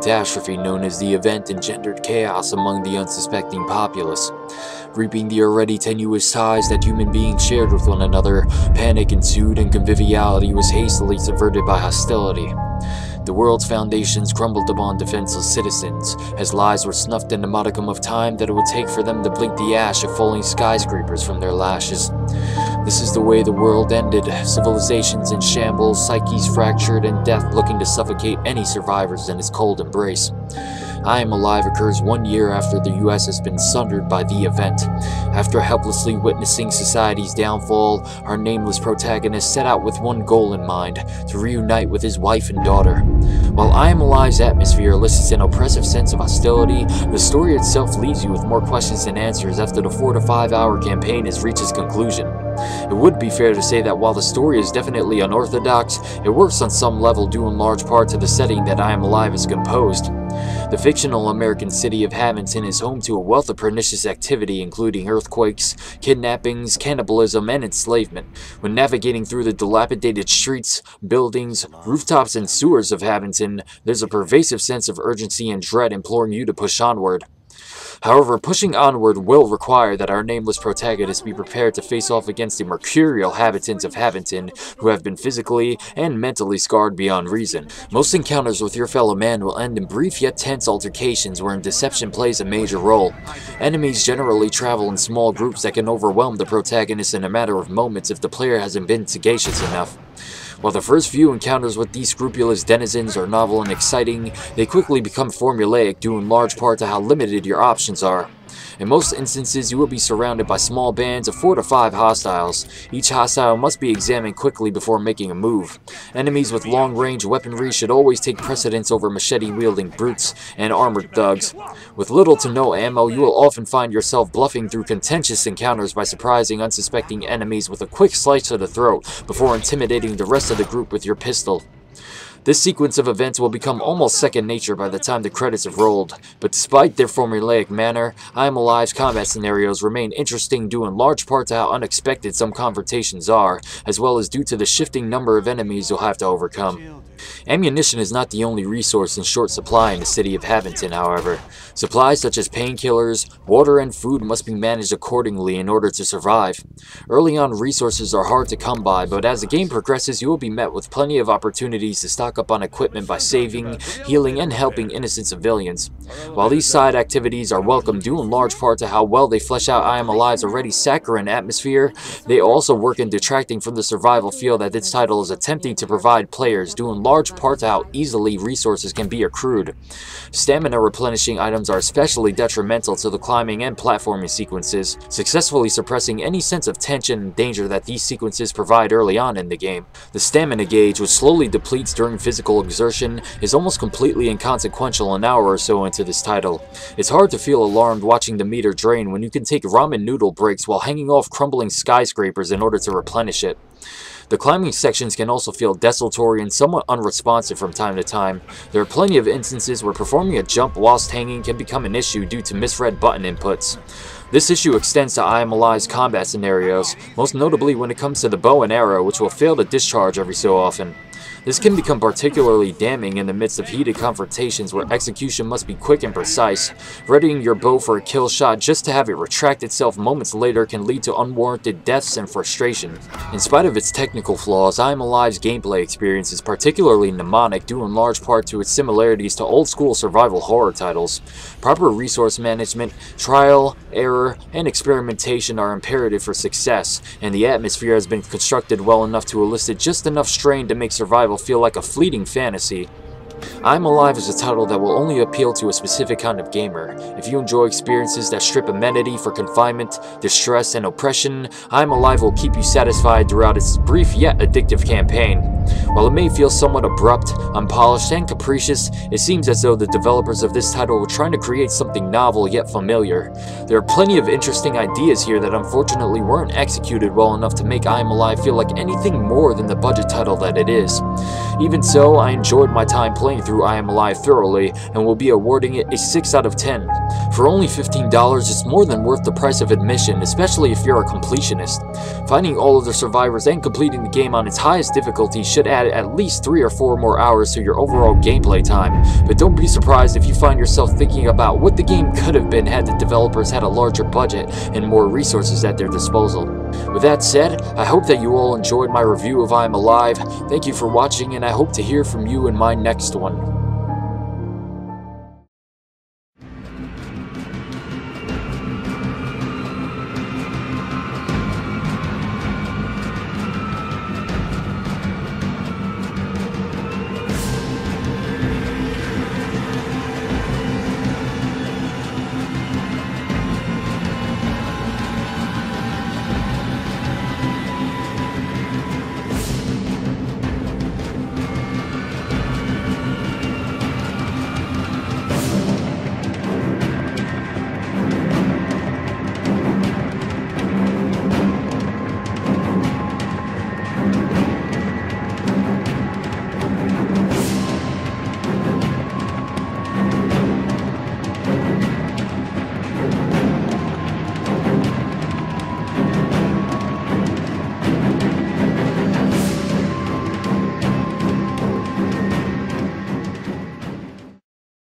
catastrophe known as the event engendered chaos among the unsuspecting populace. Reaping the already tenuous ties that human beings shared with one another, panic ensued and conviviality was hastily subverted by hostility. The world's foundations crumbled upon defenseless citizens, as lives were snuffed in the modicum of time that it would take for them to blink the ash of falling skyscrapers from their lashes. This is the way the world ended, civilizations in shambles, psyches fractured, and death looking to suffocate any survivors in its cold embrace. I Am Alive occurs 1 year after the US has been sundered by the event. After helplessly witnessing society's downfall, our nameless protagonist set out with one goal in mind, to reunite with his wife and daughter. While I Am Alive's atmosphere elicits an oppressive sense of hostility, the story itself leaves you with more questions than answers after the 4 to 5 hour campaign has reached its conclusion. It would be fair to say that while the story is definitely unorthodox, it works on some level due in large part to the setting that I Am Alive is composed. The fictional American city of Hamilton is home to a wealth of pernicious activity including earthquakes, kidnappings, cannibalism, and enslavement. When navigating through the dilapidated streets, buildings, rooftops, and sewers of Hamilton, there's a pervasive sense of urgency and dread imploring you to push onward. However, pushing onward will require that our nameless protagonist be prepared to face off against the mercurial habitants of Hamilton, who have been physically and mentally scarred beyond reason. Most encounters with your fellow man will end in brief yet tense altercations wherein deception plays a major role. Enemies generally travel in small groups that can overwhelm the protagonist in a matter of moments if the player hasn't been sagacious enough. While the first few encounters with these scrupulous denizens are novel and exciting, they quickly become formulaic due in large part to how limited your options are. In most instances, you will be surrounded by small bands of 4 to 5 hostiles. Each hostile must be examined quickly before making a move. Enemies with long-range weaponry should always take precedence over machete-wielding brutes and armored thugs. With little to no ammo, you will often find yourself bluffing through contentious encounters by surprising unsuspecting enemies with a quick slice to the throat before intimidating the rest of the group with your pistol. This sequence of events will become almost second nature by the time the credits have rolled, but despite their formulaic manner, I Am Alive's combat scenarios remain interesting due in large part to how unexpected some confrontations are, as well as due to the shifting number of enemies you'll have to overcome. Ammunition is not the only resource in short supply in the city of Hamilton, however. Supplies such as painkillers, water, and food must be managed accordingly in order to survive. Early on, resources are hard to come by, but as the game progresses, you will be met with plenty of opportunities to stock up on equipment by saving, healing, and helping innocent civilians. While these side activities are welcome due in large part to how well they flesh out I Am Alive's already saccharine atmosphere, they also work in detracting from the survival feel that this title is attempting to provide players due in large part to how easily resources can be accrued. Stamina replenishing items are especially detrimental to the climbing and platforming sequences, successfully suppressing any sense of tension and danger that these sequences provide early on in the game. The stamina gauge, which slowly depletes during physical exertion, is almost completely inconsequential an hour or so into this title. It's hard to feel alarmed watching the meter drain when you can take ramen noodle breaks while hanging off crumbling skyscrapers in order to replenish it. The climbing sections can also feel desultory and somewhat unresponsive from time to time. There are plenty of instances where performing a jump whilst hanging can become an issue due to misread button inputs. This issue extends to I Am Alive's combat scenarios, most notably when it comes to the bow and arrow, which will fail to discharge every so often. This can become particularly damning in the midst of heated confrontations where execution must be quick and precise. Readying your bow for a kill shot just to have it retract itself moments later can lead to unwarranted deaths and frustration. In spite of its technical flaws, I Am Alive's gameplay experience is particularly mnemonic due in large part to its similarities to old-school survival horror titles. Proper resource management, trial, error, and experimentation are imperative for success, and the atmosphere has been constructed well enough to elicit just enough strain to make survival feel like a fleeting fantasy. I Am Alive is a title that will only appeal to a specific kind of gamer. If you enjoy experiences that strip amenity for confinement, distress, and oppression, I Am Alive will keep you satisfied throughout its brief yet addictive campaign. While it may feel somewhat abrupt, unpolished, and capricious, it seems as though the developers of this title were trying to create something novel yet familiar. There are plenty of interesting ideas here that unfortunately weren't executed well enough to make I Am Alive feel like anything more than the budget title that it is. Even so, I enjoyed my time playing through I Am Alive thoroughly and will be awarding it a 6 out of 10. For only $15, it's more than worth the price of admission, especially if you're a completionist. Finding all of the survivors and completing the game on its highest difficulty should add at least 3 or 4 more hours to your overall gameplay time, but don't be surprised if you find yourself thinking about what the game could have been had the developers had a larger budget and more resources at their disposal. With that said, I hope that you all enjoyed my review of I Am Alive. Thank you for watching, and I hope to hear from you in my next one.